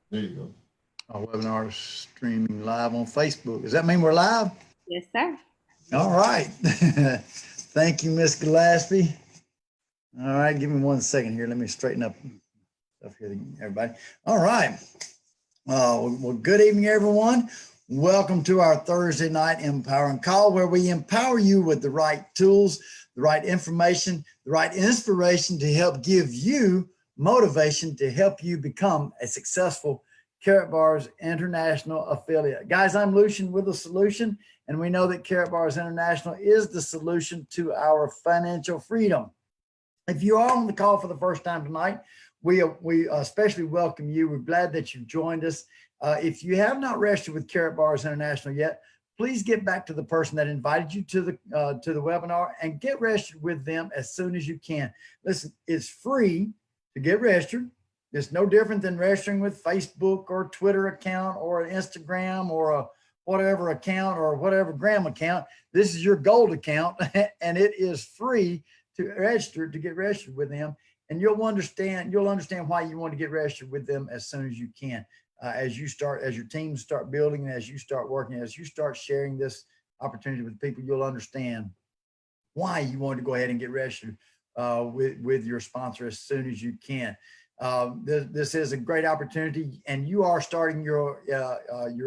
There you go. Our webinar is streaming live on Facebook. Does that mean we're live? Yes, sir. All right. Thank you, Miss Gillespie. All right, give me 1 second here. Let me straighten up stuff here, everybody. All right. Well, good evening, everyone. Welcome to our Thursday night Empowering Call, where we empower you with the right tools, the right information, the right inspiration to help give you motivation to help you become a successful Karatbars International affiliate. Guys, I'm Lucian with a solution, and we know that Karatbars International is the solution to our financial freedom. If you are on the call for the first time tonight, we especially welcome you. We're glad that you've joined us. If you have not registered with Karatbars International yet, please get back to the person that invited you to the webinar and get registered with them as soon as you can. Listen, it's free to get registered. It's no different than registering with Facebook or Twitter account or an Instagram or a whatever account or whatever gram account. This is your gold account, and it is free to register, to get registered with them. And you'll understand why you want to get registered with them as soon as you can. As your teams start building, and as you start working, as you start sharing this opportunity with people, you'll understand why you want to go ahead and get registered with your sponsor as soon as you can. This is a great opportunity, and you are starting your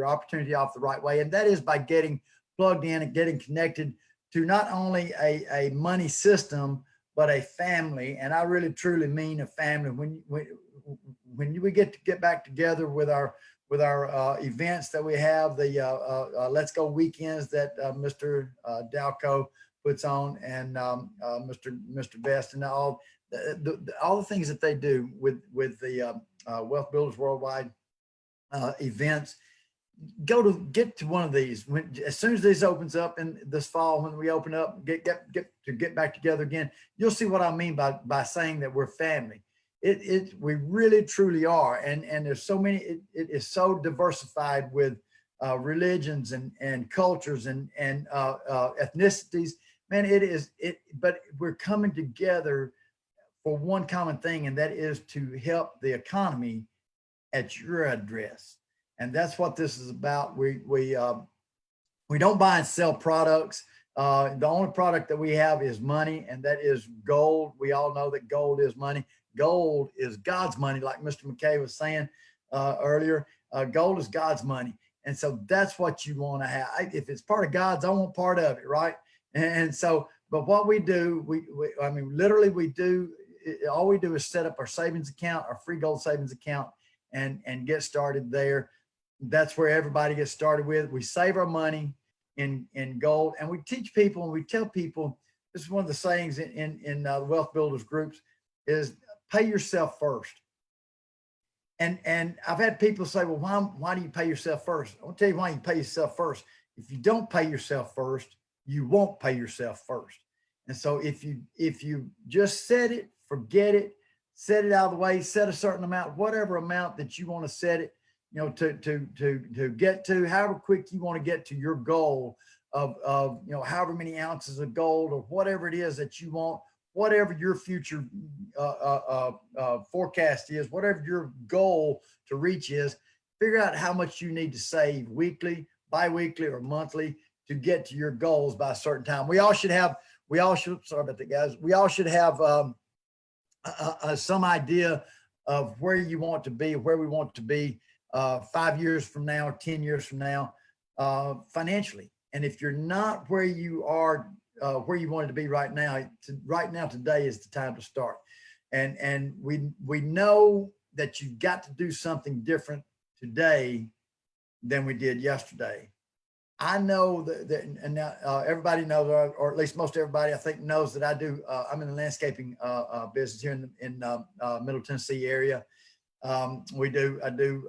opportunity off the right way, and that is by getting plugged in and getting connected to not only a money system, but a family. And I really truly mean a family. When we get back together with our events that we have, the Let's Go weekends that Mr. Dalco puts on, and Mr. Best, and all the things that they do with the Wealth Builders Worldwide events. Get to one of these as soon as this opens up in this fall. When we open up, get back together again, you'll see what I mean by saying that we're family. We really truly are, and there's so many. It is so diversified with religions and cultures and ethnicities. Man, but we're coming together for one common thing, and that is to help the economy at your address. And that's what this is about. We don't buy and sell products. The only product that we have is money, and that is gold. We all know that gold is money. Gold is God's money, like Mr. McKay was saying earlier. Gold is God's money. And so that's what you want to have. If it's part of God's, I want part of it, right? And so, but what we do, literally we do, all we do is set up our savings account, our free gold savings account, and get started there. That's where everybody gets started with. We save our money in gold, and we teach people, and we tell people, this is one of the sayings in the Wealth Builders groups, is pay yourself first. And I've had people say, well, why do you pay yourself first? I'll tell you why you pay yourself first. If you don't pay yourself first, you won't pay yourself first. And so if you just set it, forget it, set it out of the way, set a certain amount, whatever amount that you want to set it, to get to, however quick you want to get to your goal of however many ounces of gold or whatever it is that you want, whatever your future forecast is, whatever your goal to reach is, figure out how much you need to save weekly, bi-weekly, or monthly to get to your goals by a certain time. We all should, sorry about that, guys. We all should have some idea of where you want to be, where we want to be 5 years from now, 10 years from now, financially. And if you're not where you are, where you wanted to be right now, today is the time to start. And we know that you've got to do something different today than we did yesterday. I know that and now everybody knows, or at least most everybody I think knows that I do. I'm in the landscaping business here in Middle Tennessee area. I do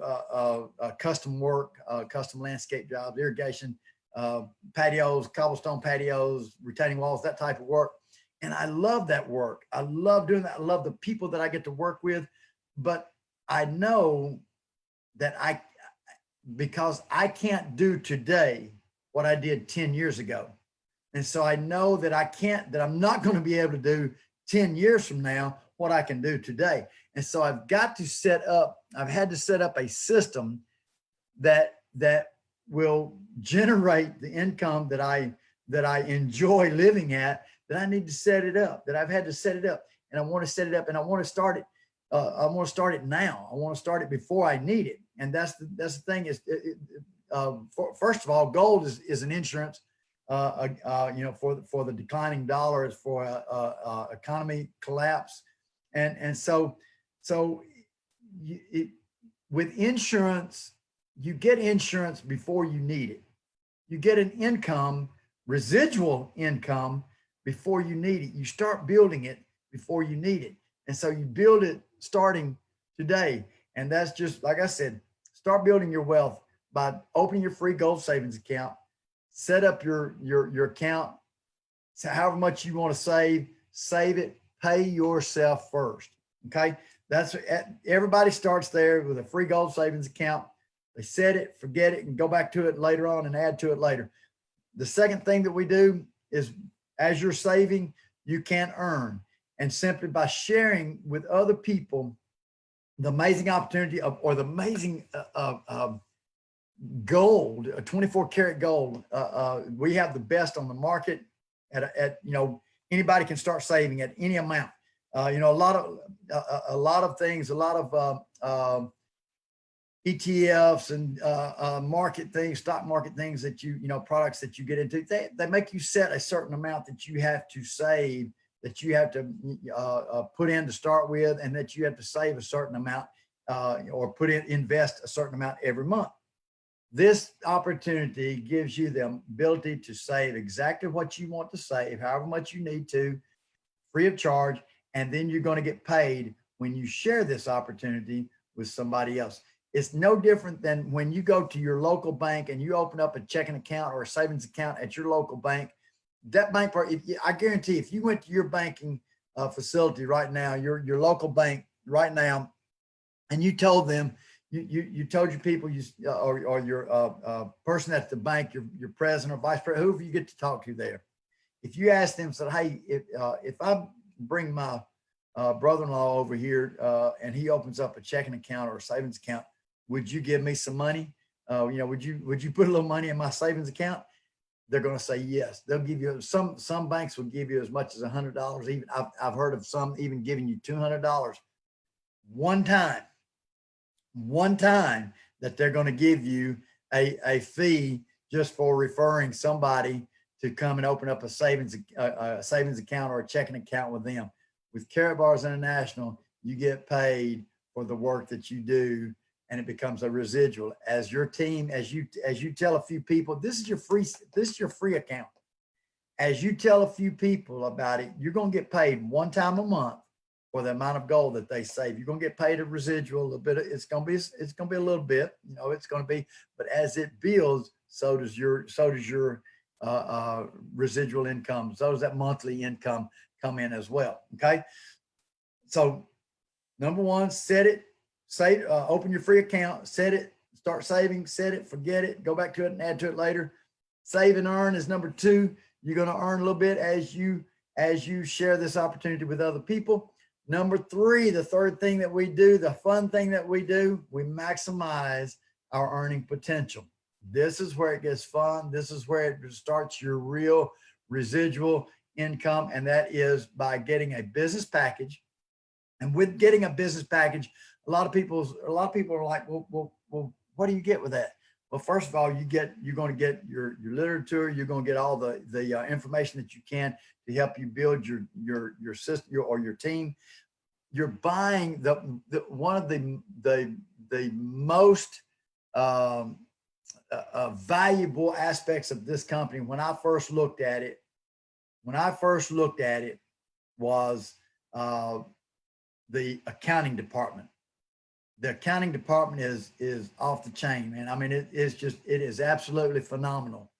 custom work, custom landscape jobs, irrigation, patios, cobblestone patios, retaining walls, that type of work. And I love that work. I love doing that. I love the people that I get to work with. But I know that because I can't do today what I did 10 years ago. And so I know that I'm not going to be able to do 10 years from now what I can do today. And so I've got to set up I've had to set up a system that will generate the income that I enjoy living at, that I need to set it up, that I've had to set it up, and I want to set it up, and I want to start it. I want to start it now. I want to start it before I need it. And that's the thing is, first of all, gold is an insurance, for the declining dollars, for economy collapse. And so with insurance, you get insurance before you need it. You get an income, residual income, before you need it. You start building it before you need it. And so you build it starting today. And that's just, like I said, start building your wealth by opening your free gold savings account, set up your account, so however much you want to save it, pay yourself first. Okay. That's, everybody starts there with a free gold savings account. They set it, forget it, and go back to it later on and add to it later. The second thing that we do is, as you're saving, you can earn. And simply by sharing with other people the amazing opportunity of, or the amazing gold, a 24 karat gold. We have the best on the market at anybody can start saving at any amount. A lot of things, a lot of ETFs and market things, stock market things that products that you get into, they make you set a certain amount that you have to save, that you have to put in to start with, and that you have to save a certain amount or invest a certain amount every month. This opportunity gives you the ability to save exactly what you want to save, however much you need to, free of charge. And then you're going to get paid when you share this opportunity with somebody else. It's no different than when you go to your local bank and you open up a checking account or a savings account at your local bank. That bank part, I guarantee, if you went to your banking facility right now, your local bank right now, and you told them, you told your people, or your person at the bank, your president or vice president, whoever you get to talk to there, if you ask them, said, hey, if I bring my brother-in-law over here and he opens up a checking account or a savings account, would you give me some money? Would you put a little money in my savings account? They're going to say yes. They'll give you some banks will give you as much as $100. Even I've heard of some even giving you $200 one time that they're going to give you a fee just for referring somebody to come and open up a savings account or a checking account with them. With Karatbars International, you get paid for the work that you do, and it becomes a residual. As your team, as you tell a few people, this is your free account. As you tell a few people about it, you're going to get paid one time a month for the amount of gold that they save. You're going to get paid a residual, a little bit. It's going to be a little bit, it's going to be, but as it builds, so does your residual income. So does that monthly income come in as well. Okay. So number one, set it, save, open your free account, set it, start saving, set it, forget it, go back to it and add to it later. Save and earn is number two. You're going to earn a little bit as you share this opportunity with other people. Number three, the third thing that we do, the fun thing that we do, we maximize our earning potential. This is where it gets fun. This is where it starts your real residual income. And that is by getting a business package. And with getting a business package, a lot of people are like, well, what do you get with that? Well, first of all, you're going to get your literature. You're going to get all the information that you can to help you build your system or your team. You're buying one of the most valuable aspects of this company. When I first looked at it was the accounting department. The accounting department is off the chain, man. I mean, it is absolutely phenomenal.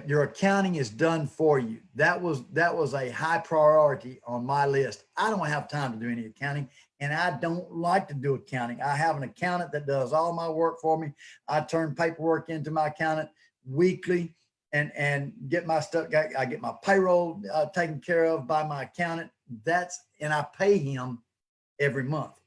Your accounting is done for you. That was a high priority on my list. I don't have time to do any accounting, and I don't like to do accounting. I have an accountant that does all my work for me. I turn paperwork into my accountant weekly and get my stuff. I get my payroll taken care of by my accountant. And I pay him every month.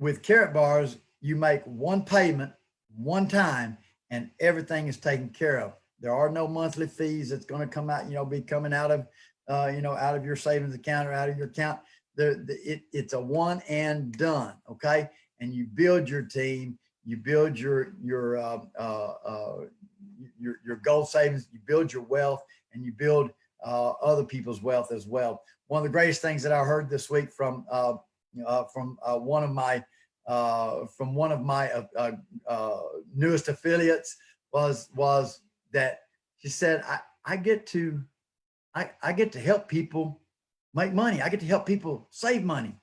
with Karatbars, you make one payment one time and everything is taken care of. There are no monthly fees that's going to come out, be coming out of, out of your savings account or out of your account. It's a one and done. Okay. And you build your team, you build your goal savings, you build your wealth, and you build other people's wealth as well. One of the greatest things that I heard this week from one of my newest affiliates was that she said, I get to help people make money. I get to help people save money.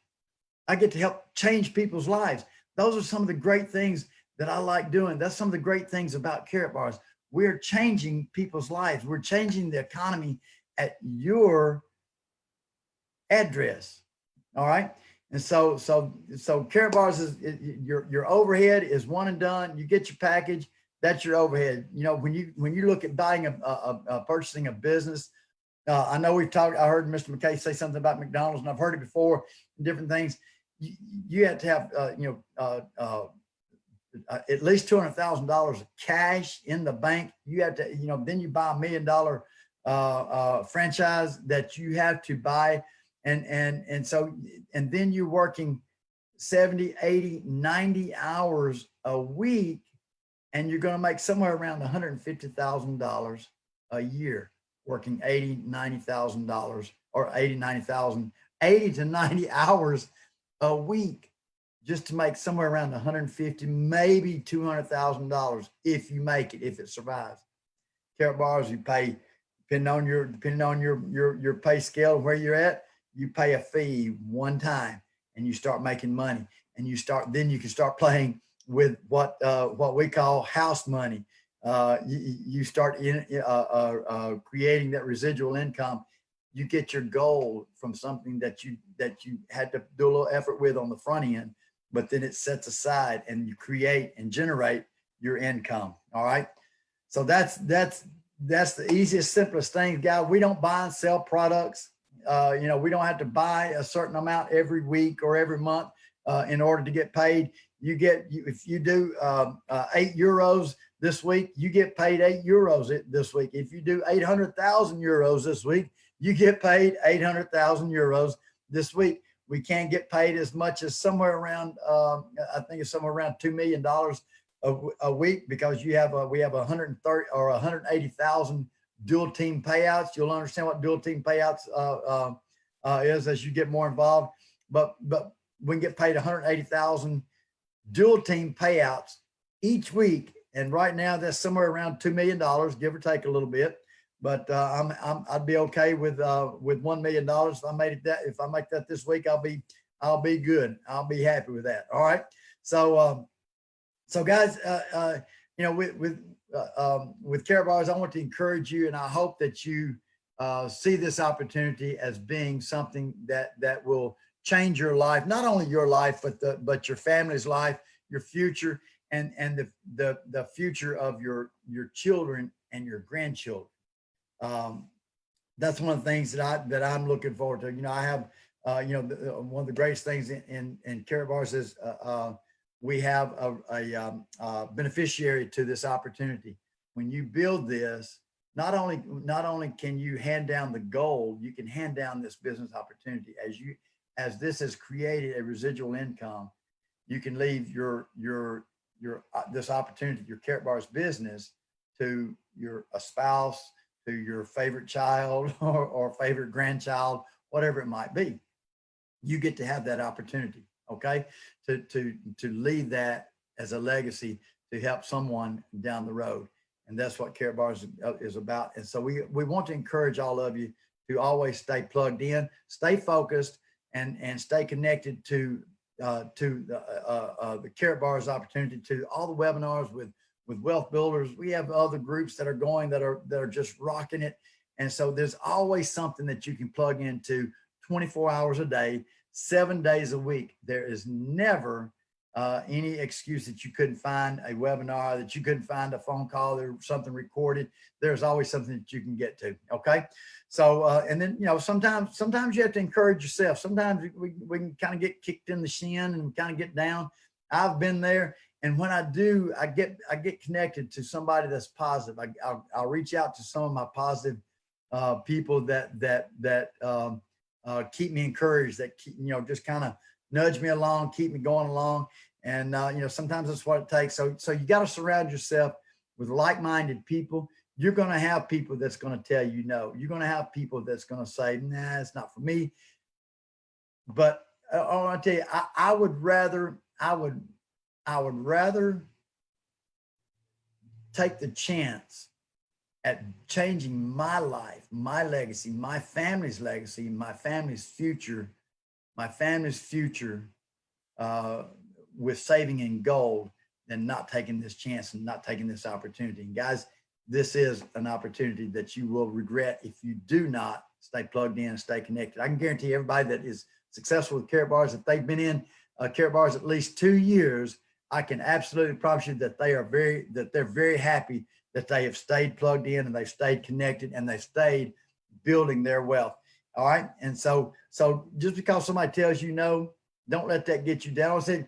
I get to help change people's lives. Those are some of the great things that I like doing. That's some of the great things about Karatbars. We're changing people's lives. We're changing the economy at your address. All right. And so Karatbars is your overhead is one and done. You get your package. That's your overhead. When you look at buying purchasing a business, I know we've talked. I heard Mr. McKay say something about McDonald's, and I've heard it before. Different things. You have to have at least $200,000 of cash in the bank. You have to then you buy $1 million franchise that you have to buy. And then you're working 70, 80, 90 hours a week, and you're going to make somewhere around $150,000 a year working $80,000, $90,000 or 80 to 90 hours a week just to make somewhere around $150,000, maybe $200,000 if you make it, if it survives. Karatbars, you pay depending on your pay scale where you're at. You pay a fee one time and you start making money, and then you can start playing with what we call house money. You start creating that residual income. You get your goal from something that you had to do a little effort with on the front end, but then it sets aside and you create and generate your income. All right. So that's the easiest, simplest thing, guys. We don't buy and sell products. We don't have to buy a certain amount every week or every month in order to get paid. If you do €8 this week, you get paid €8 this week. If you do 800,000 euros this week, you get paid 800,000 euros this week. We can get paid as much as somewhere around, I think it's somewhere around $2 million a week, because we have 130 or 180,000 dual team payouts. You'll understand what dual team payouts is as you get more involved. But we can get paid 180,000 dual team payouts each week, and right now that's somewhere around $2 million, give or take a little bit. But I'd be okay with $1 million if I make that this week. I'll be good. I'll be happy with that. All right. So guys, with Karatbars, I want to encourage you, and I hope that you see this opportunity as being something that will change your life, not only your life, but your family's life, your future, and the future of your children and your grandchildren. That's one of the things that I'm looking forward to. I have one of the greatest things in Karatbars is we have a beneficiary to this opportunity. When you build this, not only can you hand down the goal, you can hand down this business opportunity. As this has created a residual income, you can leave your this opportunity, your Karatbars business, to a spouse, to your favorite child or favorite grandchild, whatever it might be. You get to have that opportunity, okay, to leave that as a legacy to help someone down the road. And that's what Karatbars is about. And so we want to encourage all of you to always stay plugged in, stay focused, and stay connected to the Karatbars opportunity, to all the webinars with wealth builders. We have other groups that are going that are just rocking it. And so there's always something that you can plug into 24 hours a day, 7 days a week. There is never any excuse that you couldn't find a webinar, that you couldn't find a phone call or something recorded, there's always something that you can get to. Okay. So, and then, sometimes you have to encourage yourself. Sometimes we can kind of get kicked in the shin and kind of get down. I've been there. And when I do, I get connected to somebody that's positive. I'll reach out to some of my positive people that keep me encouraged, that keep, just kind of nudge me along, keep me going along. And sometimes that's what it takes. So you got to surround yourself with like-minded people. You're going to have people that's going to tell you no. You're going to have people that's going to say, nah, it's not for me. But I want to tell you, I would rather take the chance at changing my life, my legacy, my family's legacy, my family's future with saving in gold than not taking this chance and not taking this opportunity. And guys, this is an opportunity that you will regret if you do not stay plugged in and stay connected. I can guarantee everybody that is successful with Karatbars, if they've been in Karatbars at least 2 years, I can absolutely promise you that they're very happy that they have stayed plugged in and they've stayed connected and they've stayed building their wealth. All right. And so just because somebody tells you no, don't let that get you down. I said,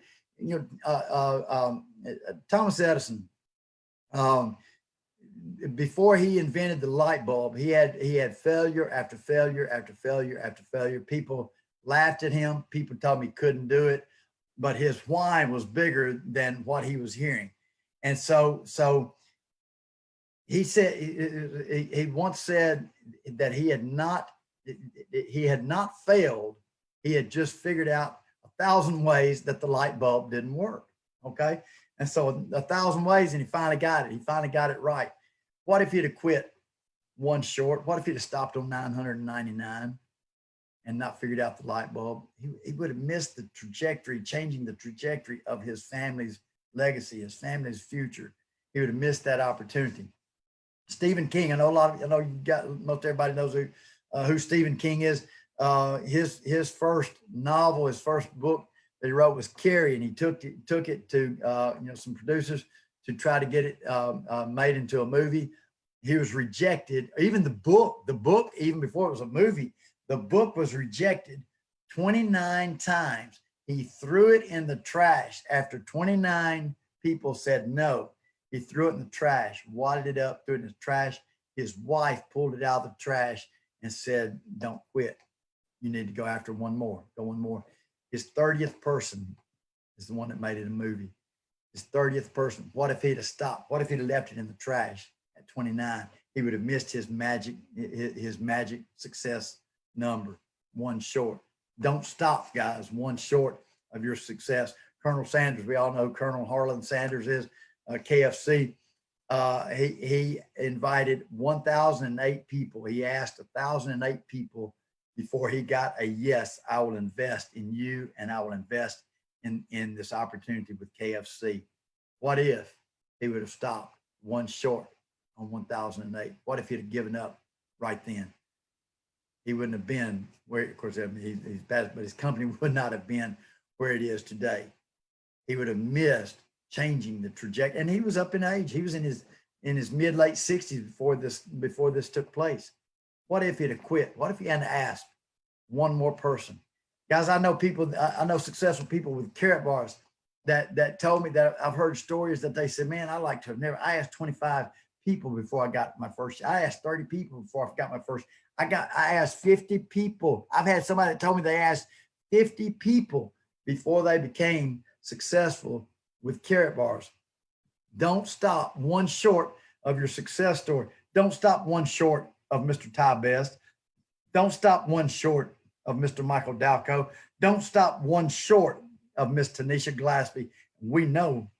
Thomas Edison, before he invented the light bulb, he had failure after failure after failure after failure. People laughed at him. People told him he couldn't do it, but his why was bigger than what he was hearing. And so he said, he once said that he had not failed. He had just figured out 1,000 ways that the light bulb didn't work. Okay. And so 1,000 ways, and he finally got it. He finally got it right. What if he'd have quit one short? What if he'd have stopped on 999 and not figured out the light bulb? He would have missed the trajectory, changing the trajectory of his family's legacy, his family's future. He would have missed that opportunity. Stephen King, I know most everybody knows who Stephen King is. His first novel, his first book that he wrote was Carrie, and he took it to some producers to try to get it made into a movie. He was rejected. Even the book, even before it was a movie, the book was rejected 29 times. He threw it in the trash after 29 people said no. He threw it in the trash, wadded it up, threw it in the trash. His wife pulled it out of the trash and said, "Don't quit. You need to go after one more. Go one more." His 30th person is the one that made it a movie. His 30th person. What if he'd have stopped? What if he'd have left it in the trash at 29? He would have missed his magic success number, one short. Don't stop, guys. One short of your success. Colonel Sanders, we all know who Colonel Harlan Sanders is, KFC. He invited 1,008 people. He asked 1,008 people before he got a yes. I will invest in you, and I will invest in this opportunity with KFC. What if he would have stopped one short on 1,008? What if he'd have given up right then? He wouldn't have been where, of course, he's bad, but his company would not have been where it is today. He would have missed changing the trajectory. And he was up in age. He was in his mid late 60s before this took place. What if he'd have quit? What if he hadn't asked one more person? Guys, I know successful people with Karatbars that told me, that I've heard stories that they said, man, I asked 25 people before I got my first. I asked 30 people before I got my first. I asked 50 people. I've had somebody that told me they asked 50 people before they became successful with Karatbars. Don't stop one short of your success story. Don't stop one short of Mr. Ty Best. Don't stop one short of Mr. Michael Dalco. Don't stop one short of Miss Tanisha Glaspie. We know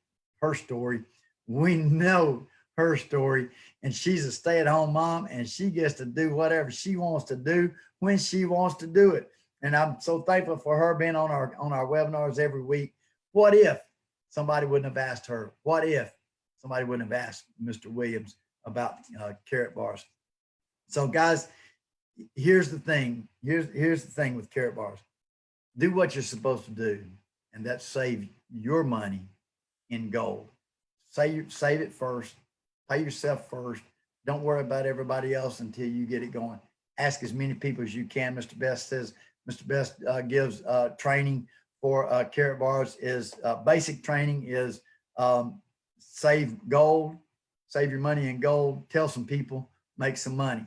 her story. We know her story. And she's a stay-at-home mom, and she gets to do whatever she wants to do when she wants to do it. And I'm so thankful for her being on our webinars every week. What if somebody wouldn't have asked her? What if somebody wouldn't have asked Mr. Williams about Karatbars? So guys, here's the thing. Here's the thing with Karatbars. Do what you're supposed to do. and that's save your money in gold. Save it first, pay yourself first. Don't worry about everybody else until you get it going. Ask as many people as you can. Mr. Best says, Mr. Best gives training for Karatbars is basic training is save gold, save your money in gold, tell some people, make some money.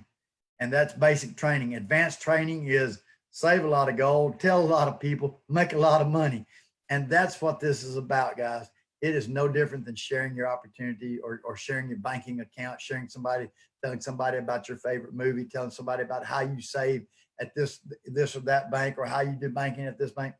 And that's basic training. Advanced training is save a lot of gold, tell a lot of people, make a lot of money. And that's what this is about, guys. It is no different than sharing your opportunity or sharing your banking account, telling somebody about your favorite movie, telling somebody about how you save at this or that bank, or how you do banking at this bank.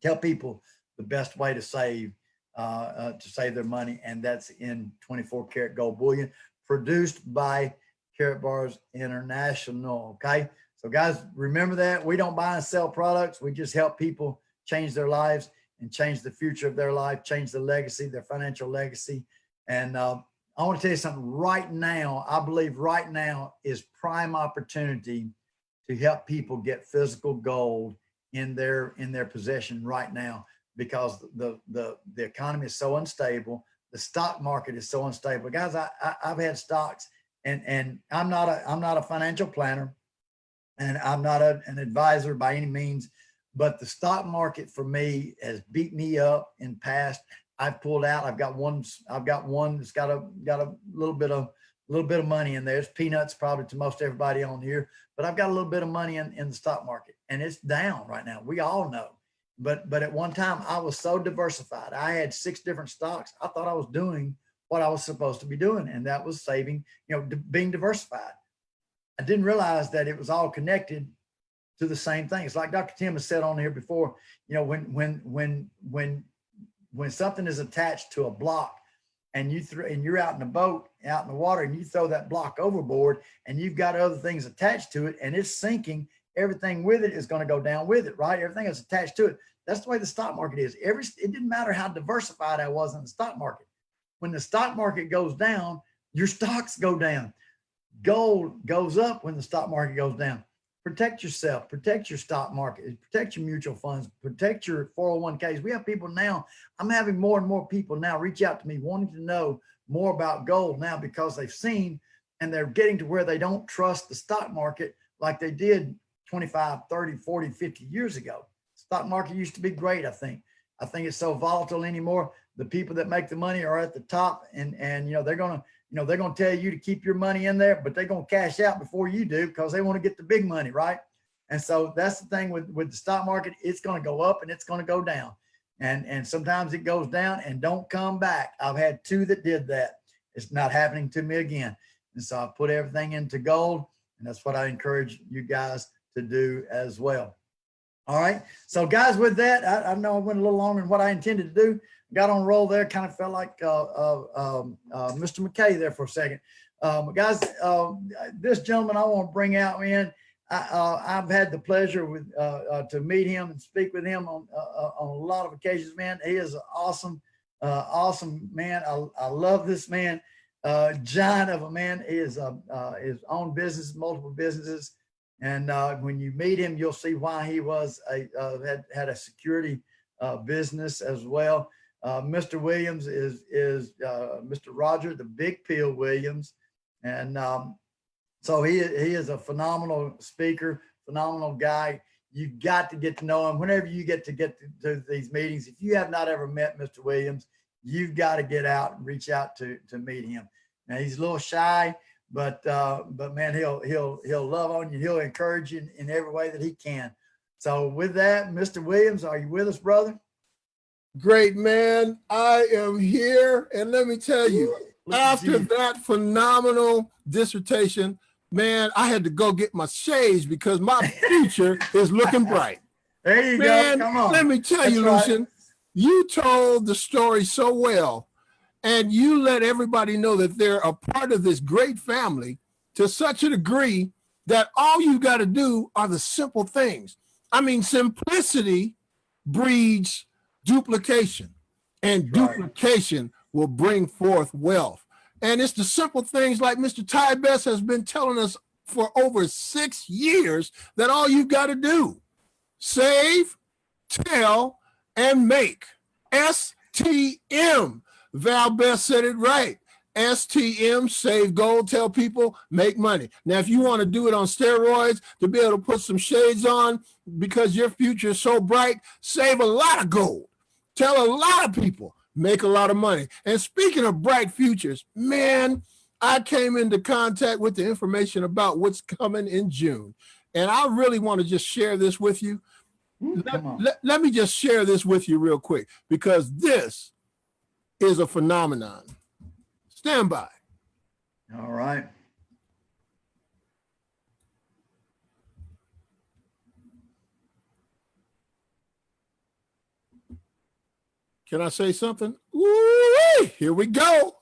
Tell people the best way to save their money, and that's in 24 karat gold bullion, produced by Karatbars International. Okay, so guys, remember that we don't buy and sell products. We just help people change their lives and change the future of their life, change the legacy, their financial legacy. And I want to tell you something right now. I believe right now is prime opportunity to help people get physical gold in their possession right now, because the economy is so unstable. The stock market is so unstable. Guys, I've had stocks, and I'm not a financial planner, and I'm not an advisor by any means, but the stock market for me has beat me up in past. I've pulled out. I've got one that's got a little bit of money in there. It's peanuts probably to most everybody on here, but I've got a little bit of money in the stock market, and it's down right now. We all know. But at one time I was so diversified. I had 6 different stocks. I thought I was doing what I was supposed to be doing, and that was saving, being diversified. I didn't realize that it was all connected to the same thing. It's like Dr. Tim has said on here before, when something is attached to a block, and you're out in a boat, out in the water, and you throw that block overboard, and you've got other things attached to it, and it's sinking, everything with it is going to go down with it, right? Everything is attached to it. That's the way the stock market is. It didn't matter how diversified I was in the stock market. When the stock market goes down, your stocks go down. Gold goes up when the stock market goes down. Protect yourself, protect your stock market, protect your mutual funds, protect your 401ks. We have people now, I'm having more and more people now reach out to me wanting to know more about gold now, because they've seen, and they're getting to where they don't trust the stock market like they did 25, 30, 40, 50 years ago. Stock market used to be great, I think. I think it's so volatile anymore. The people that make the money are at the top, and they're gonna tell you to keep your money in there, but they're gonna cash out before you do, because they want to get the big money, right? And so that's the thing with the stock market. It's gonna go up and it's gonna go down, and sometimes it goes down and don't come back. I've had 2 that did that. It's not happening to me again. And so I put everything into gold, and that's what I encourage you guys to do as well. All right. So guys, with that, I know I went a little longer than what I intended to do. Got on a roll there. Kind of felt like Mr. McKay there for a second. Guys, this gentleman I want to bring out, man, I've had the pleasure to meet him and speak with him on a lot of occasions, man. He is an awesome man. I love this man. Giant of a man. He is his own business, multiple businesses. And when you meet him, you'll see why he was had a security business as well. Mr. Williams is Mr. Roger, the Big Pill Williams. And so he is a phenomenal speaker, phenomenal guy. You've got to get to know him whenever you get to these meetings. If you have not ever met Mr. Williams, you've got to get out and reach out to meet him. Now, he's a little shy, but man, he'll love on you. He'll encourage you in every way that he can. So with that, Mr. Williams, are you with us, brother? Great, man. I am here. And let me tell you, after that phenomenal dissertation, man, I had to go get my shades because my future is looking bright. There you man, go. Come on. Let me tell you, right. Lucian, you told the story so well, and you let everybody know that they're a part of this great family to such a degree that all you got to do are the simple things. I mean, simplicity breeds duplication, and duplication will bring forth wealth. And it's the simple things like Mr. Ty Best has been telling us for over 6 years that all you've got to do, save, tell, and make. STM. Val Best said it right. STM, save gold, tell people, make money. Now, if you want to do it on steroids to be able to put some shades on because your future is so bright, save a lot of gold. Tell a lot of people, make a lot of money. And speaking of bright futures, man, I came into contact with the information about what's coming in June. And I really want to just share this with you. Let me just share this with you real quick, because this is a phenomenon. Stand by. All right. Can I say something? Ooh, here we go.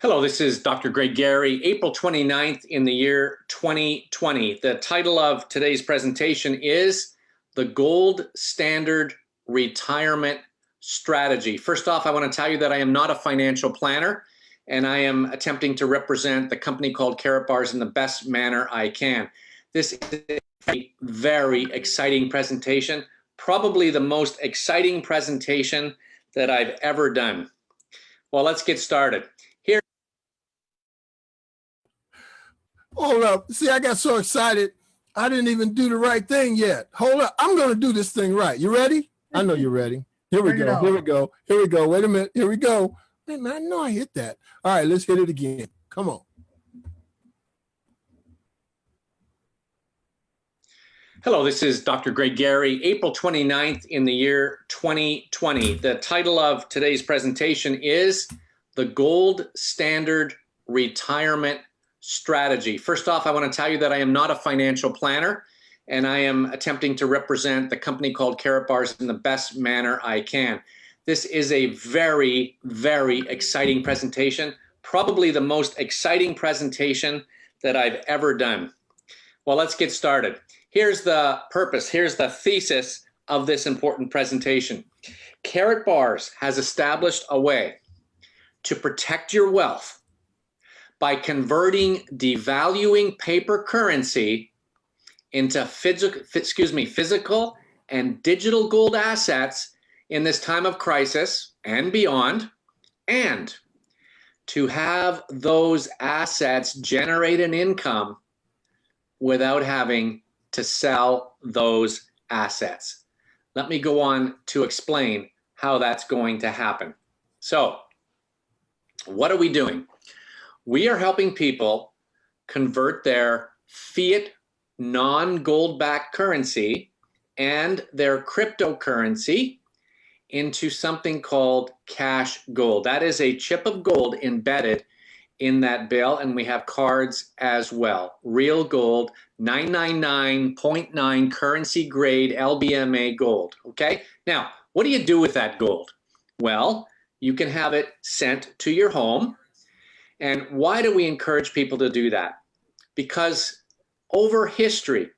Hello, this is Dr. Greg Gary, April 29th in the year 2020. The title of today's presentation is The Gold Standard Retirement Strategy. First off, I want to tell you that I am not a financial planner, and I am attempting to represent the company called Karatbars in the best manner I can. This is a very exciting presentation, probably the most exciting presentation that I've ever done. Well, let's get started. Hold up. See, I got so excited. I didn't even do the right thing yet. Hold up. I'm going to do this thing right. You ready? I know you're ready. Here we go. Here we go. Here we go. Wait a minute. Here we go. Man, I know I hit that. All right, let's hit it again. Come on. Hello, this is Dr. Greg Gary, April 29th in the year 2020. The title of today's presentation is The Gold Standard Retirement Strategy. First off, I want to tell you that I am not a financial planner, and I am attempting to represent the company called Karatbars in the best manner I can. This is a very, very exciting presentation, probably the most exciting presentation that I've ever done. Well, let's get started. Here's the purpose, here's the thesis of this important presentation. Karatbars has established a way to protect your wealth by converting devaluing paper currency into physical and digital gold assets in this time of crisis and beyond, and to have those assets generate an income without having to sell those assets. Let me go on to explain how that's going to happen. So, what are we doing? We are helping people convert their fiat non-gold backed currency and their cryptocurrency into something called cash gold. That is a chip of gold embedded in that bill, and we have cards as well. Real gold, 999.9 currency grade LBMA gold, okay? Now, what do you do with that gold? Well, you can have it sent to your home. And why do we encourage people to do that? Because over history,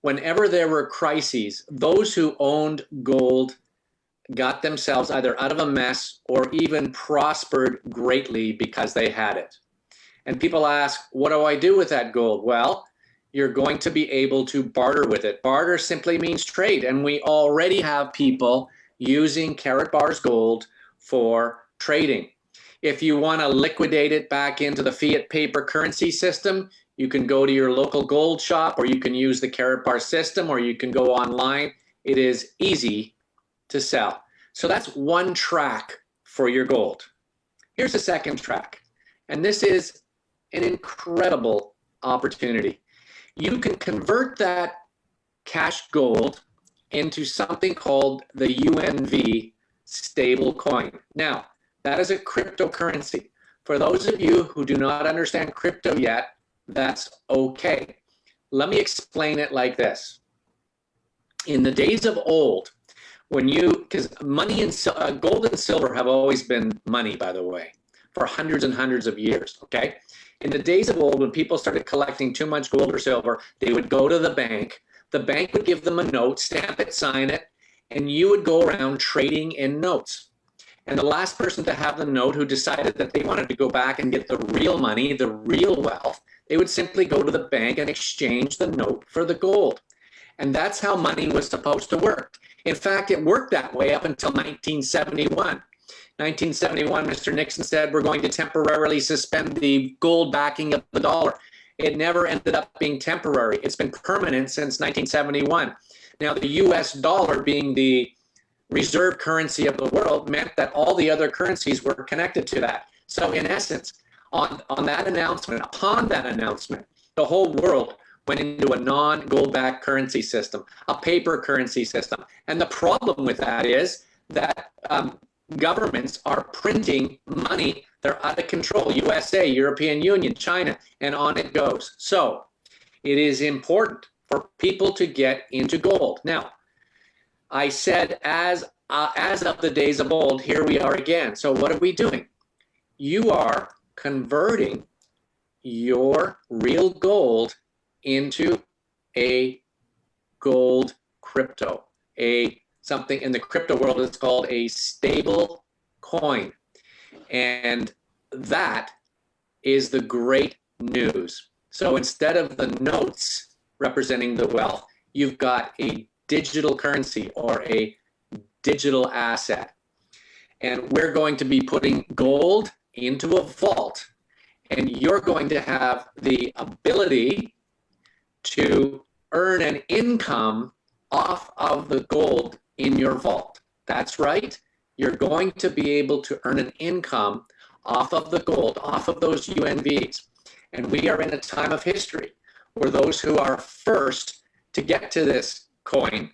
whenever there were crises, those who owned gold got themselves either out of a mess or even prospered greatly because they had it. And people ask, what do I do with that gold? Well, you're going to be able to barter with it. Barter simply means trade, and we already have people using Karatbars gold for trading. If you want to liquidate it back into the fiat paper currency system, you can go to your local gold shop, or you can use the Karatbars system, or you can go online. It is easy to sell. So that's one track for your gold. Here's the second track, and this is an incredible opportunity. You can convert that cash gold into something called the UNV stable coin. Now, that is a cryptocurrency. For those of you who do not understand crypto yet, that's okay. Let me explain it like this. In the days of old, because money and gold and silver have always been money, by the way, for hundreds and hundreds of years, okay? In the days of old, when people started collecting too much gold or silver, they would go to the bank. The bank would give them a note, stamp it, sign it, and you would go around trading in notes. And the last person to have the note who decided that they wanted to go back and get the real money, the real wealth, they would simply go to the bank and exchange the note for the gold. And that's how money was supposed to work. In fact, it worked that way up until 1971. 1971, Mr. Nixon said, we're going to temporarily suspend the gold backing of the dollar. It never ended up being temporary. It's been permanent since 1971. Now, the US dollar being the reserve currency of the world meant that all the other currencies were connected to that. So in essence, on that announcement, upon that announcement, the whole world went into a non-gold-backed currency system, a paper currency system. And the problem with that is that governments are printing money. They're out of control. USA, European Union, China, and on it goes. So it is important for people to get into gold. Now, I said as of the days of old, here we are again. So what are we doing? You are converting your real gold into a gold crypto, something in the crypto world is called a stable coin. And that is the great news. So instead of the notes representing the wealth, you've got a digital currency or a digital asset. And we're going to be putting gold into a vault, and you're going to have the ability to earn an income off of the gold in your vault. That's right. You're going to be able to earn an income off of the gold, off of those UNVs. And we are in a time of history where those who are first to get to this coin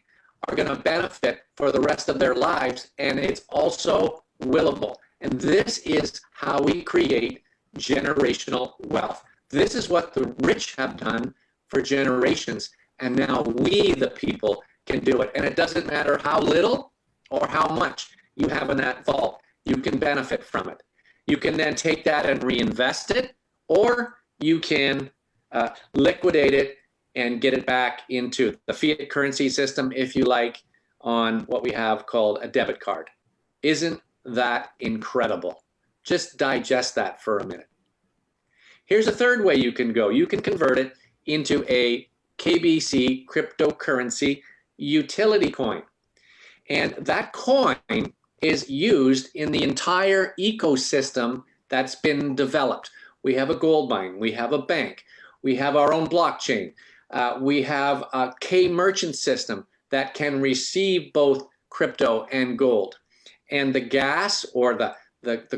are going to benefit for the rest of their lives, and it's also willable. And this is how we create generational wealth. This is what the rich have done for generations, and now we, the people, can do it. And it doesn't matter how little or how much you have in that vault, you can benefit from it. You can then take that and reinvest it, or you can liquidate it and get it back into the fiat currency system, if you like, on what we have called a debit card. Isn't that incredible? Just digest that for a minute. Here's a third way you can go. You can convert it into a KBC cryptocurrency utility coin. And that coin is used in the entire ecosystem that's been developed. We have a gold mine, we have a bank, we have our own blockchain, we have a K merchant system that can receive both crypto and gold. And the gas or the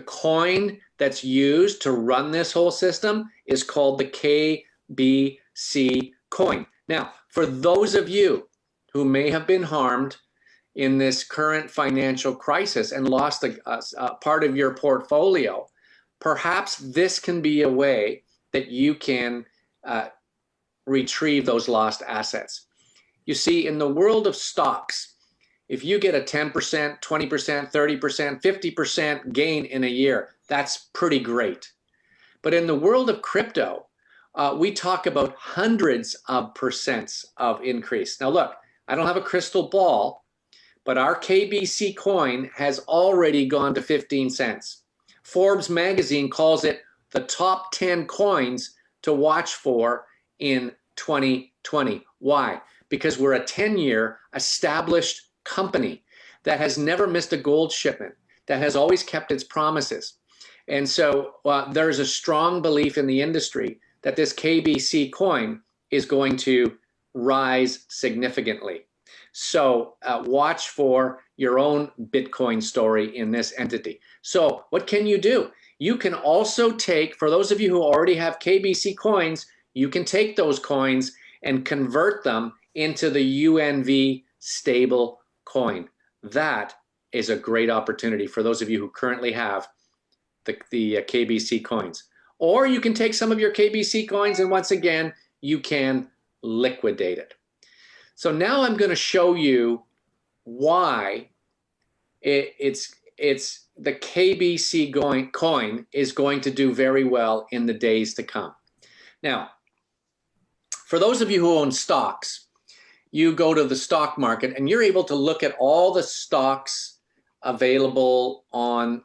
coin that's used to run this whole system is called the KBC coin. Now, for those of you who may have been harmed in this current financial crisis and lost a part of your portfolio, perhaps this can be a way that you can retrieve those lost assets. You see, in the world of stocks, if you get a 10%, 20%, 30%, 50% gain in a year, that's pretty great. But in the world of crypto, we talk about hundreds of percents of increase. Now look, I don't have a crystal ball, but our KBC coin has already gone to 15 cents. Forbes magazine calls it the top 10 coins to watch for in 2020. Why? Because we're a 10-year established company that has never missed a gold shipment, that has always kept its promises. And so there's a strong belief in the industry that this KBC coin is going to rise significantly. So watch for your own Bitcoin story in this entity. So what can you do? You can also take, for those of you who already have KBC coins, you can take those coins and convert them into the UNV stable coin. That is a great opportunity for those of you who currently have the KBC coins. Or you can take some of your KBC coins and once again, you can liquidate it. So now I'm going to show you why it's the KBC coin is going to do very well in the days to come. Now, for those of you who own stocks, you go to the stock market and you're able to look at all the stocks available on,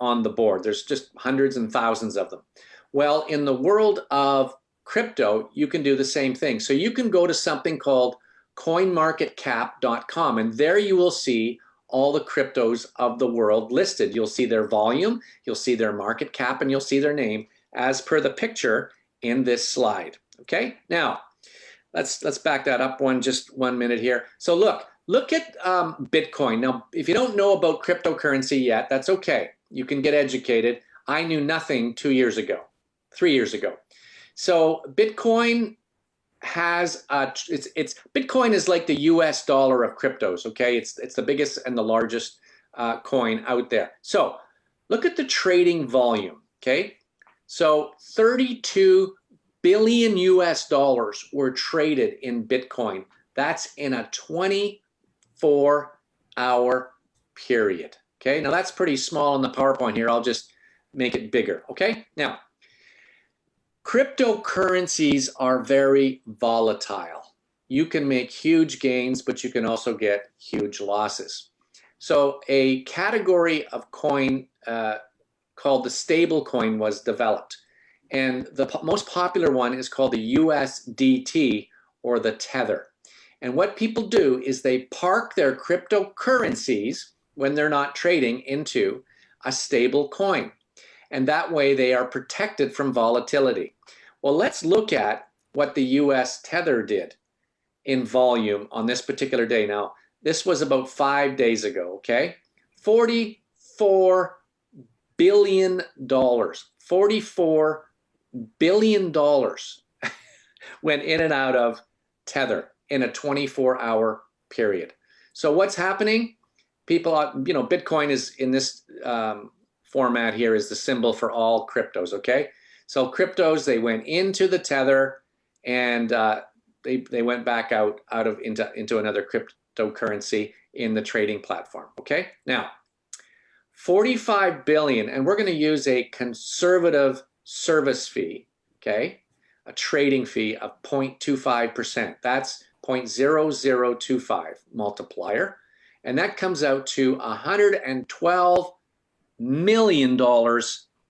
on the board. There's just hundreds and thousands of them. Well, in the world of crypto, you can do the same thing. So you can go to something called coinmarketcap.com, and there you will see all the cryptos of the world listed. You'll see their volume, you'll see their market cap, and you'll see their name as per the picture in this slide. Okay, now let's back that up just 1 minute here. So look at Bitcoin. Now, if you don't know about cryptocurrency yet, that's okay. You can get educated. I knew nothing 2 years ago, 3 years ago. So Bitcoin has Bitcoin is like the US dollar of cryptos. Okay, it's the biggest and the largest coin out there. So look at the trading volume. Okay, so 32 billion US dollars were traded in Bitcoin. That's in a 24-hour period. Okay, now that's pretty small on the PowerPoint here. I'll just make it bigger. Okay, now cryptocurrencies are very volatile. You can make huge gains, but you can also get huge losses. So a category of coin called the stable coin was developed. And the most popular one is called the USDT, or the Tether. And what people do is they park their cryptocurrencies when they're not trading into a stable coin. And that way they are protected from volatility. Well, let's look at what the US Tether did in volume on this particular day. Now, this was about 5 days ago, okay? $44 billion. $44 billion went in and out of Tether in a 24-hour period. So what's happening? People, Bitcoin is in this format here is the symbol for all cryptos, okay? So cryptos, they went into the Tether and they went back out of into another cryptocurrency in the trading platform, okay? Now, 45 billion, and we're going to use a conservative service fee, okay? A trading fee of 0.25%. That's 0.0025 multiplier. And that comes out to $112 million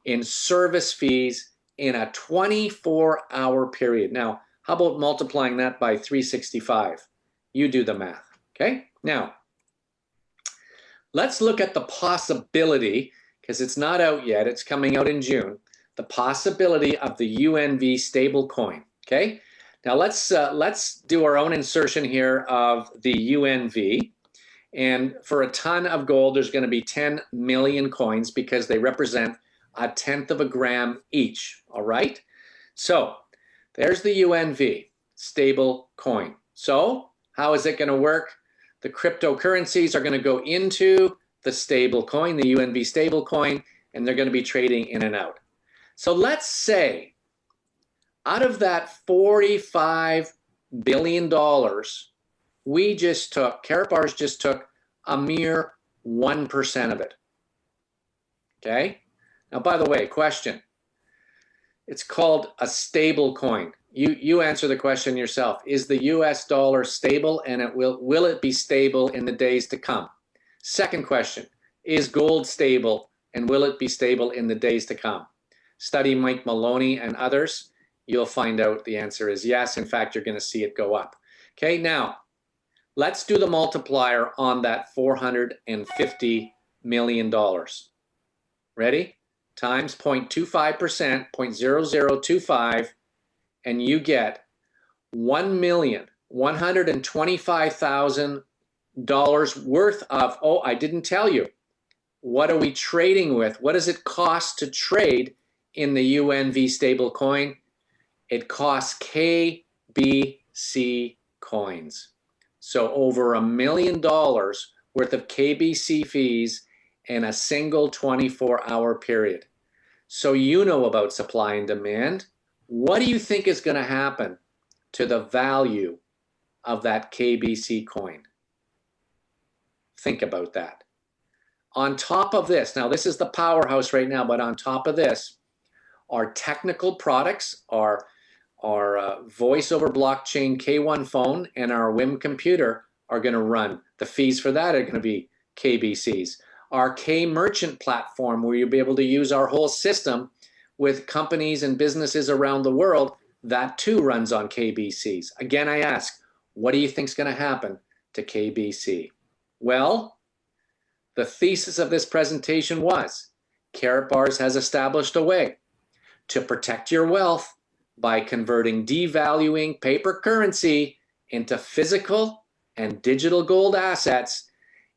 in service fees in a 24-hour period. Now, how about multiplying that by 365? You do the math, okay? Now, let's look at the possibility, because it's not out yet, it's coming out in June, the possibility of the UNV stablecoin, okay? Now let's do our own insertion here of the UNV. And for a ton of gold, there's going to be 10 million coins because they represent 1/10 of a gram each, all right? So there's the UNV, stable coin. So how is it going to work? The cryptocurrencies are going to go into the stable coin, the UNV stable coin, and they're going to be trading in and out. So let's say out of that $45 billion, Karatbars just took a mere 1% of it. Okay? Now, by the way, question. It's called a stable coin. You answer the question yourself. Is the US dollar stable, and will it be stable in the days to come? Second question. Is gold stable, and will it be stable in the days to come? Study Mike Maloney and others. You'll find out the answer is yes. In fact, you're going to see it go up. Okay, now let's do the multiplier on that $450 million. Ready? Times 0.25%, 0.0025, and you get $1,125,000 worth of, oh, I didn't tell you. What are we trading with? What does it cost to trade in the UNV stable coin? It costs KBC coins. So over $1 million worth of KBC fees in a single 24-hour period. So you know about supply and demand. What do you think is going to happen to the value of that KBC coin? Think about that. On top of this, now this is the powerhouse right now, but on top of this, our technical products, our voice over blockchain K1 phone and our WIM computer are going to run. The fees for that are going to be KBCs. Our K Merchant platform, where you'll be able to use our whole system with companies and businesses around the world, that too runs on KBCs. Again, I ask, what do you think is going to happen to KBC? Well, the thesis of this presentation was Karatbars has established a way to protect your wealth by converting devaluing paper currency into physical and digital gold assets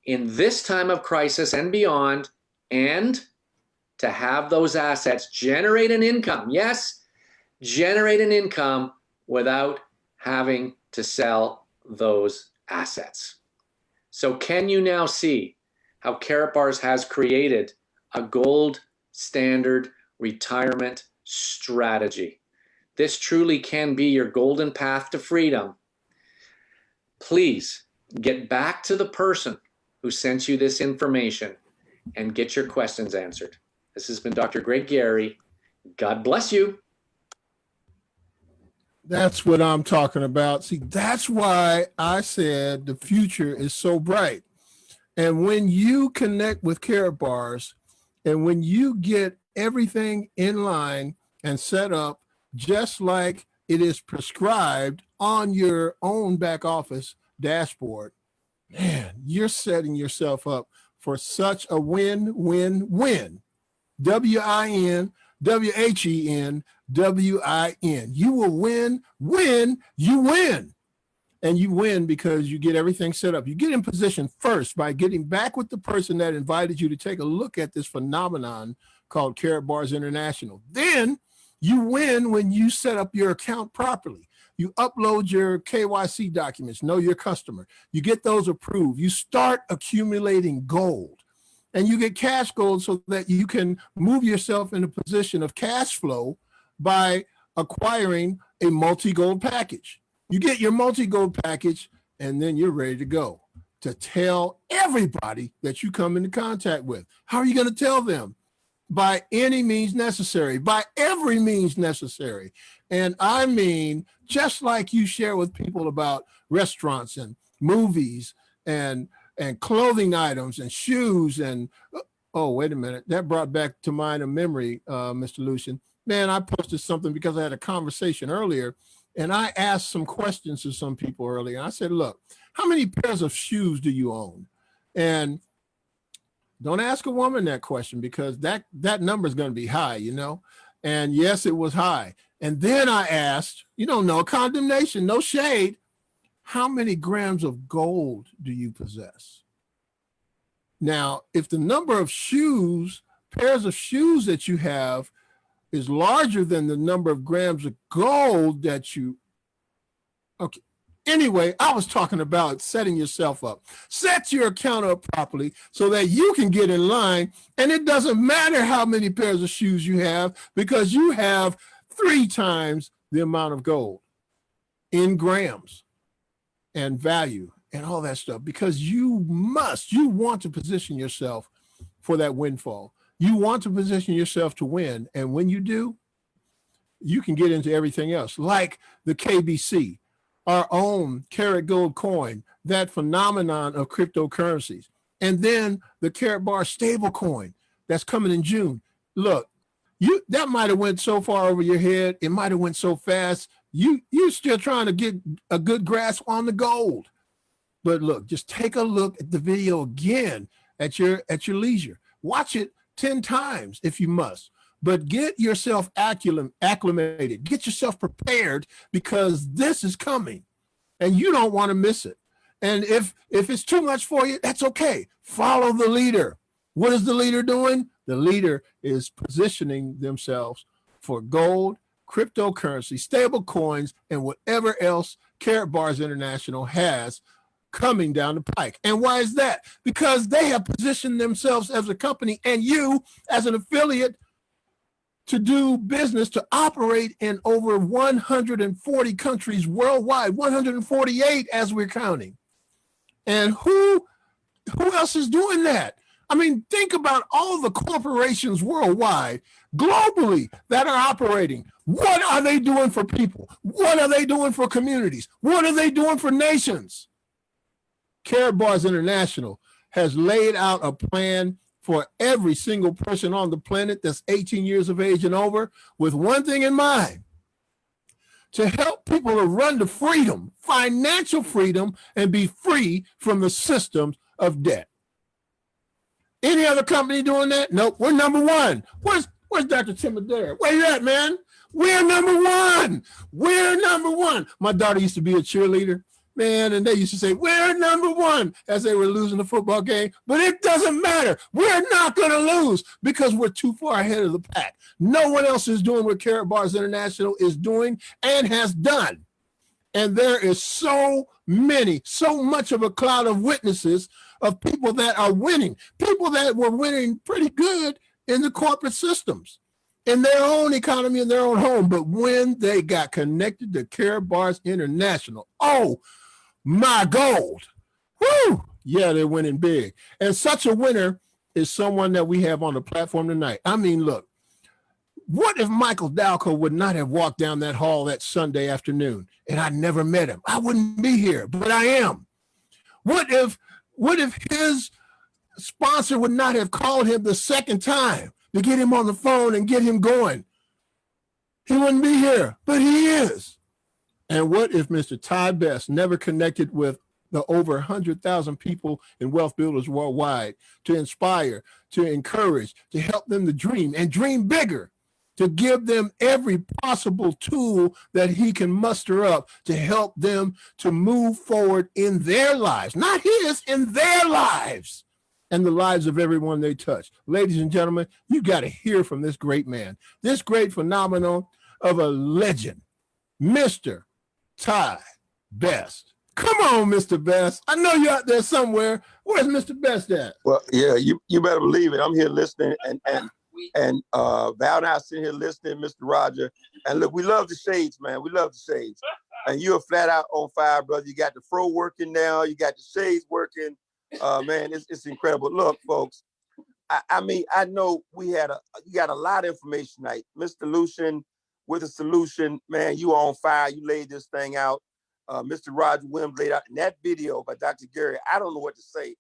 in this time of crisis and beyond, and to have those assets generate an income. Yes, generate an income without having to sell those assets. So can you now see how Karatbars has created a gold standard retirement strategy? This truly can be your golden path to freedom. Please get back to the person who sent you this information and get your questions answered. This has been Dr. Greg Gary. God bless you. That's what I'm talking about. See, that's why I said the future is so bright. And when you connect with Karatbars, and when you get everything in line and set up just like it is prescribed on your own back office dashboard, man, you're setting yourself up for such a win-win-win. W-I-N, W-H-E-N, W-I-N. You will win, you win. And you win because you get everything set up. You get in position first by getting back with the person that invited you to take a look at this phenomenon called Karatbars International. Then you win when you set up your account properly. You upload your KYC documents, know your customer. You get those approved. You start accumulating gold. And you get cash gold so that you can move yourself in a position of cash flow by acquiring a multi-gold package. You get your multi-gold package, and then you're ready to go to tell everybody that you come into contact with. How are you going to tell them? By any means necessary, by every means necessary. And I mean, just like you share with people about restaurants and movies and clothing items and shoes and, oh, wait a minute. That brought back to mind a memory, Mr. Lucian. Man, I posted something because I had a conversation earlier, and I asked some questions to some people earlier. I said, look, how many pairs of shoes do you own? And don't ask a woman that question, because that number is going to be high, you know? And yes, it was high. And then I asked, no condemnation, no shade. How many grams of gold do you possess? Now, if the number of pairs of shoes that you have is larger than the number of grams of gold that you, okay. Anyway, I was talking about setting yourself up. Set your account up properly so that you can get in line. And it doesn't matter how many pairs of shoes you have, because you have 3 times the amount of gold in grams and value and all that stuff, because you want to position yourself for that windfall. You want to position yourself to win. And when you do, you can get into everything else, like the KBC, our own Karat Gold coin, that phenomenon of cryptocurrencies. And then the Karatbar stable coin that's coming in June. Look, that might have went so far over your head. It might have went so fast. You're still trying to get a good grasp on the gold. But look, just take a look at the video again at your leisure. Watch it 10 times if you must. But get yourself acclimated. Get yourself prepared, because this is coming and you don't want to miss it. And if it's too much for you, that's okay. Follow the leader. What is the leader doing? The leader is positioning themselves for gold, cryptocurrency, stable coins, and whatever else Karatbars International has coming down the pike. And why is that? Because they have positioned themselves as a company, and you as an affiliate, to do business, to operate in over 140 countries worldwide, 148 as we're counting. And who else is doing that? I mean, think about all the corporations worldwide, globally, that are operating. What are they doing for people? What are they doing for communities? What are they doing for nations? Karatbars International has laid out a plan for every single person on the planet that's 18 years of age and over, with one thing in mind: to help people to run to freedom, financial freedom, and be free from the systems of debt. Any other company doing that? Nope. We're number one. Where's Dr. Tim Adair? Where you at, man? We're number one. We're number one. My daughter used to be a cheerleader, man, and they used to say, we're number one, as they were losing the football game. But it doesn't matter. We're not going to lose because we're too far ahead of the pack. No one else is doing what Karatbars International is doing and has done. And there is so much of a cloud of witnesses of people that are winning, people that were winning pretty good in the corporate systems, in their own economy, in their own home. But when they got connected to Karatbars International, oh, my gold. Woo! Yeah, they're winning big. And such a winner is someone that we have on the platform tonight. I mean, look, what if Michael Dalco would not have walked down that hall that Sunday afternoon and I never met him? I wouldn't be here, but I am. What if his sponsor would not have called him the second time to get him on the phone and get him going? He wouldn't be here, but he is. And what if Mr. Ty Best never connected with the over 100,000 people in Wealth Builders worldwide to inspire, to encourage, to help them to dream and dream bigger, to give them every possible tool that he can muster up to help them to move forward in their lives, not his, in their lives and the lives of everyone they touch. Ladies and gentlemen, you got to hear from this great man, this great phenomenon of a legend, Mr. Ty Best. Come on, Mr. Best. I know you're out there somewhere. Where's Mr. Best at? Well, yeah, you better believe it. I'm here listening, and Val and I sitting here listening, Mr. Roger. And look, we love the shades, man. We love the shades. And you're flat out on fire, brother. You got the fro working now. You got the shades working. Man, it's incredible. Look, folks, I mean, I know you got a lot of information tonight. Mr. Lucian with a solution, man, you are on fire. You laid this thing out. Mr. Roger Williams laid out in that video by Dr. Gary. I don't know what to say.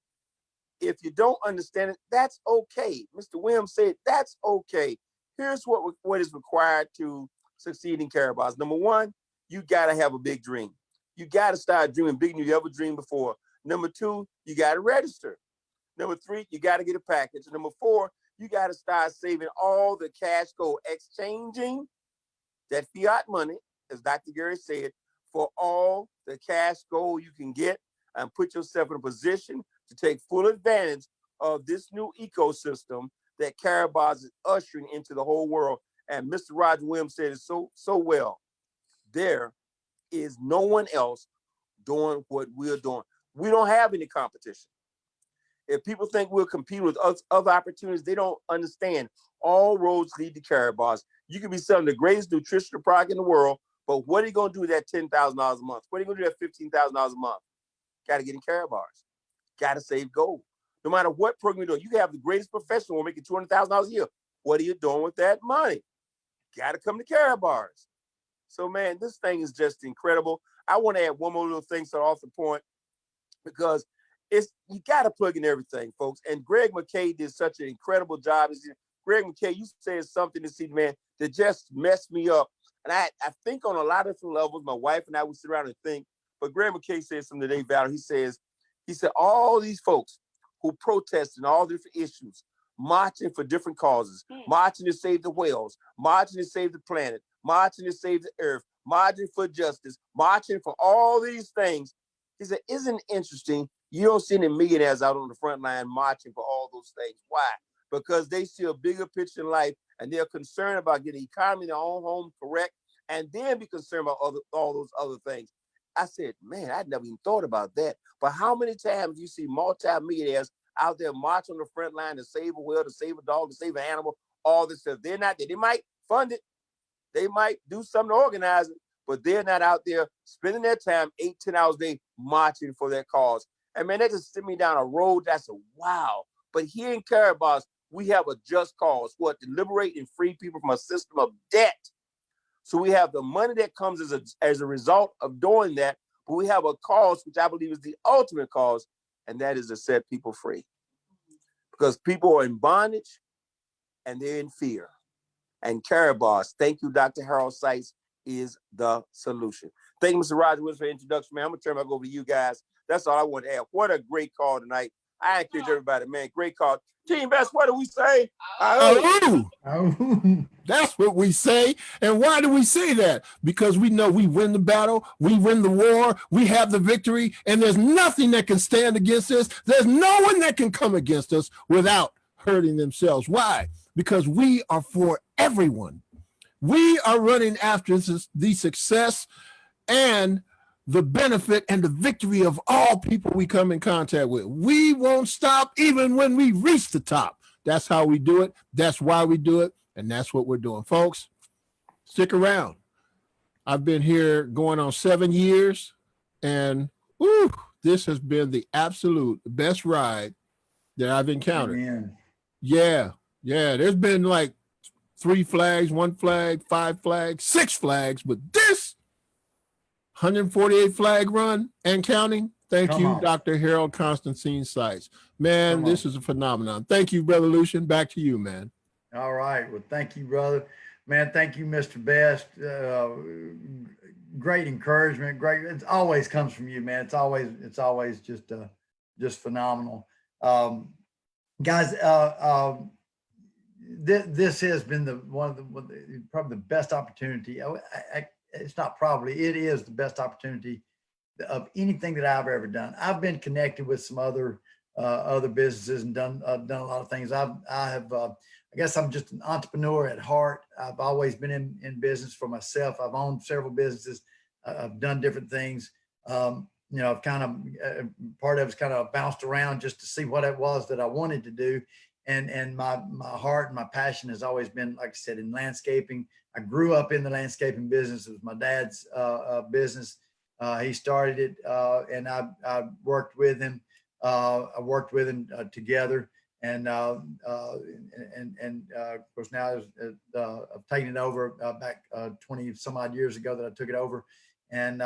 If you don't understand it, that's okay. Mr. Williams said, that's okay. Here's what is required to succeed in Karatbars. Number one, you got to have a big dream. You got to start dreaming bigger than you ever dreamed before. Number two, you got to register. Number three, you got to get a package. Number four, you got to start saving all the cash go, exchanging that fiat money, as Dr. Gary said, for all the cash gold you can get, and put yourself in a position to take full advantage of this new ecosystem that Karatbars is ushering into the whole world. And Mr. Roger Williams said it so well. There is no one else doing what we're doing. We don't have any competition. If people think we'll compete with other opportunities, they don't understand. All roads lead to Karatbars. You can be selling the greatest nutritional product in the world, but what are you going to do with that $10,000 a month? What are you going to do with that $15,000 a month? Got to get in Karatbars. Got to save gold. No matter what program you're doing, you can have the greatest professional making $200,000 a year. What are you doing with that money? Got to come to Karatbars. So, man, this thing is just incredible. I want to add one more little thing to off the point, because you got to plug in everything, folks. And Greg McKay did such an incredible job. Greg McKay, you said something this evening, man, that just messed me up. And I think on a lot of different levels, my wife and I would sit around and think, but Greg McKay said something today, Val. He said, all these folks who protest in all different issues, marching for different causes, marching to save the whales, marching to save the planet, marching to save the earth, marching for justice, marching for all these things. He said, isn't it interesting? You don't see any millionaires out on the front line marching for all those things. Why? Because they see a bigger picture in life, and they're concerned about getting the economy in their own home correct, and then be concerned about all those other things. I said, man, I'd never even thought about that. But how many times do you see multi-millionaires out there march on the front line to save a whale, to save a dog, to save an animal, all this stuff? They're not there. They might fund it. They might do something to organize it, but they're not out there spending their time 8-10 hours a day marching for their cause. And man, that just sent me down a road that's a wow. But here in Karatbars, we have a just cause, to liberate and free people from a system of debt. So we have the money that comes as a result of doing that, but we have a cause, which I believe is the ultimate cause, and that is to set people free. Because people are in bondage and they're in fear. And Karatbars, thank you, Dr. Harold Sykes, is the solution. Thank you, Mr. Roger Willis, for the introduction, man. I'm going to turn back over to you guys. That's all I want to add. What a great call tonight. I encourage everybody, man. Great call. Team Best, what do we say? Oh, Oh, that's what we say. And why do we say that? Because we know we win the battle, we win the war, we have the victory, and there's nothing that can stand against us. There's no one that can come against us without hurting themselves. Why? Because we are for everyone. We are running after the success and the benefit and the victory of all people we come in contact with. We won't stop even when we reach the top. That's how we do it. That's why we do it. And that's what we're doing. Folks, stick around. I've been here going on 7 years, and this has been the absolute best ride that I've encountered. amen. Yeah. There's been like 3 flags, 1 flag, 5 flags, 6 flags, but this 148 flag run and counting. Thank Come you, on. Dr. Harold Constantine Sykes. Man, this is a phenomenon. Thank you, Brother Lucian. Back to you, man. All right. Well, thank you, brother. Man, thank you, Mr. Best. Great encouragement. Great. It always comes from you, man. It's always just phenomenal. Guys, this has been probably the best opportunity. It's not probably, it is the best opportunity of anything that I've ever done. I've been connected with some other businesses and done a lot of things. I guess I'm just an entrepreneur at heart. I've always been in business for myself. I've owned several businesses. I've done different things. I've kind of, part of it's kind of bounced around just to see what it was that I wanted to do. And my heart and my passion has always been, like I said, in landscaping. I grew up in the landscaping business. It was my dad's business. He started it, and I worked with him. I worked with him together, and of course now I've taken it over back 20 some odd years ago that I took it over, and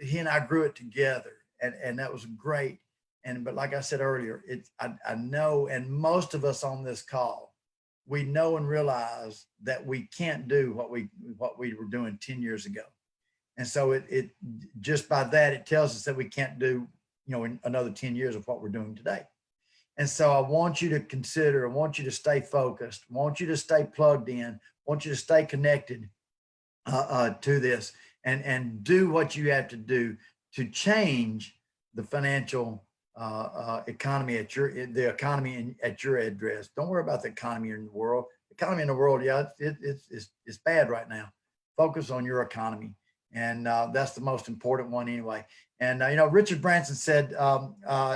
he and I grew it together, and that was great. But like I said earlier, I know, and most of us on this call, we know and realize that we can't do what we were doing 10 years ago. And so it just by that, it tells us that we can't do, in another 10 years of what we're doing today. And so I want you to consider, I want you to stay focused, I want you to stay plugged in, I want you to stay connected to this and do what you have to do to change the financial economy at your address. Don't worry about the economy in the world. The economy in the world, yeah, it's bad right now. Focus on your economy, and that's the most important one anyway. And Richard Branson said,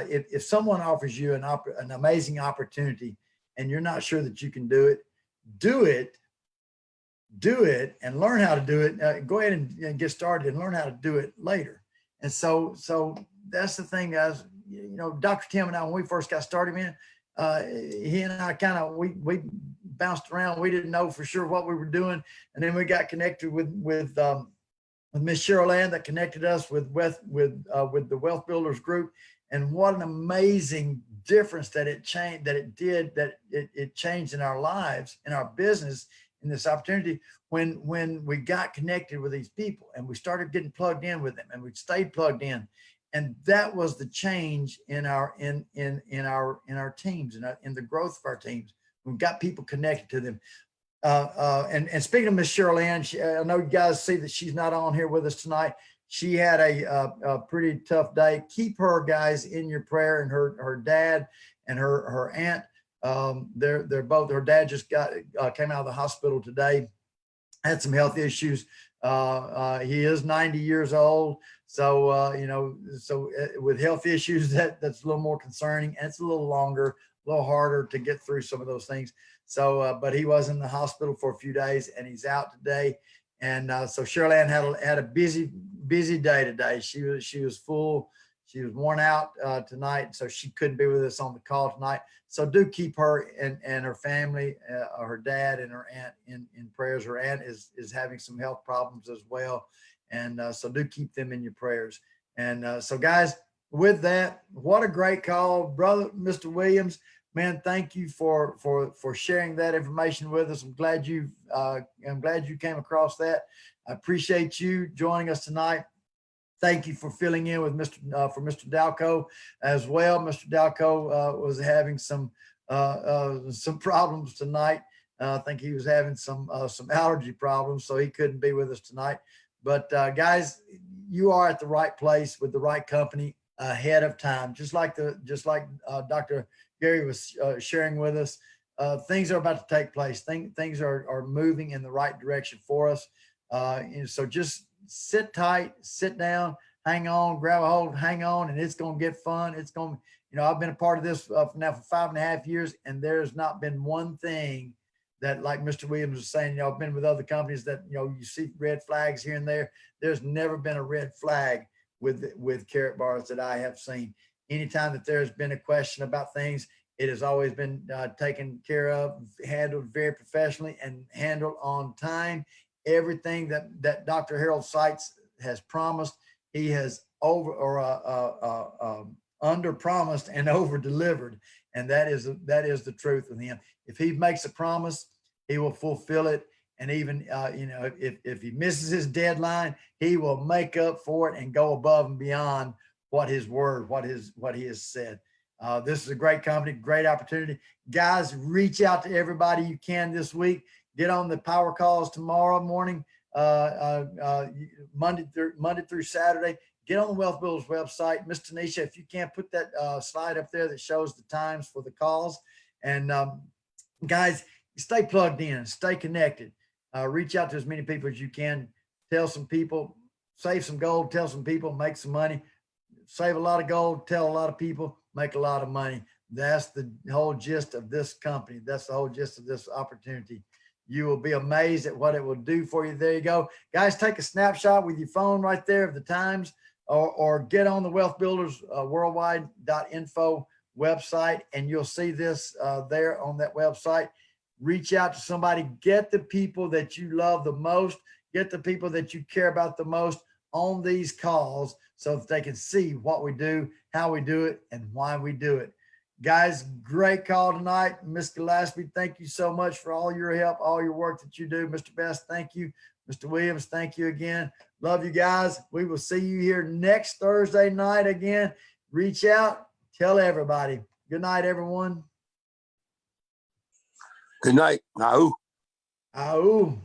if someone offers you an amazing opportunity, and you're not sure that you can do it, and learn how to do it. Go ahead and get started and learn how to do it later. And so that's the thing, guys. Dr. Tim and I, when we first got started, man, he and I we bounced around. We didn't know for sure what we were doing, and then we got connected with Miss Cheryl Ann, that connected us with the Wealth Builders Group, and what an amazing difference that it changed in our lives, in our business, in this opportunity when we got connected with these people and we started getting plugged in with them, and we stayed plugged in. And that was the change in our teams, in the growth of our teams. We've got people connected to them. And speaking of Miss Cheryl Ann, I know you guys see that she's not on here with us tonight. She had a pretty tough day. Keep her, guys, in your prayer, and her dad and her aunt. They're both. Her dad just came out of the hospital today. Had some health issues. He is 90 years old. So, with health issues, that's a little more concerning, and it's a little longer, a little harder to get through some of those things. So, but he was in the hospital for a few days, and he's out today. And so Cheryl Ann had a busy day today. She was full. She was worn out tonight, so she couldn't be with us on the call tonight. So do keep her and her family, her dad and her aunt in prayers. Her aunt is having some health problems as well. And so do keep them in your prayers. And so guys, with that, what a great call, brother, Mr. Williams. Man, thank you for sharing that information with us. I'm glad you came across that. I appreciate you joining us tonight. Thank you for filling in with for Mr. Dalco as well. Mr. Dalco was having some problems tonight. I think he was having some allergy problems, so he couldn't be with us tonight. But guys, you are at the right place with the right company ahead of time. Just like Dr. Gary was sharing with us, things are about to take place. Things are moving in the right direction for us. And so just sit tight, sit down, hang on, grab a hold, hang on, and it's going to get fun. It's going to, I've been a part of this now for 5.5 years, and there's not been one thing that, like Mr. Williams was saying, I've been with other companies that, you see red flags here and there. There's never been a red flag with Karatbars that I have seen. Anytime that there's been a question about things, it has always been taken care of, handled very professionally, and handled on time. Everything that Dr. Harold Seitz has promised, he has under promised and over delivered. And that is the truth with him. If he makes a promise, he will fulfill it. And even, if he misses his deadline, he will make up for it and go above and beyond what his word, what he has said. This is a great company, great opportunity. Guys, reach out to everybody you can this week. Get on the power calls tomorrow morning, Monday through Saturday. Get on the Wealth Builders website. Ms. Tanisha, if you can't put that slide up there that shows the times for the calls. And guys, stay plugged in, stay connected. Reach out to as many people as you can. Tell some people, save some gold, tell some people, make some money. Save a lot of gold, tell a lot of people, make a lot of money. That's the whole gist of this company. That's the whole gist of this opportunity. You will be amazed at what it will do for you. There you go. Guys, take a snapshot with your phone right there of the times, or get on the Wealth Builders worldwide.info website, and you'll see this there on that website. Reach out to somebody. Get the people that you love the most. Get the people that you care about the most on these calls so that they can see what we do, how we do it, and why we do it. Guys, great call tonight. Ms. Gillespie, thank you so much for all your help, all your work that you do. Mr. Best, thank you. Mr. Williams, thank you again. Love you guys. We will see you here next Thursday night again. Reach out, tell everybody. Good night, everyone. Good night. Now. Ahoo.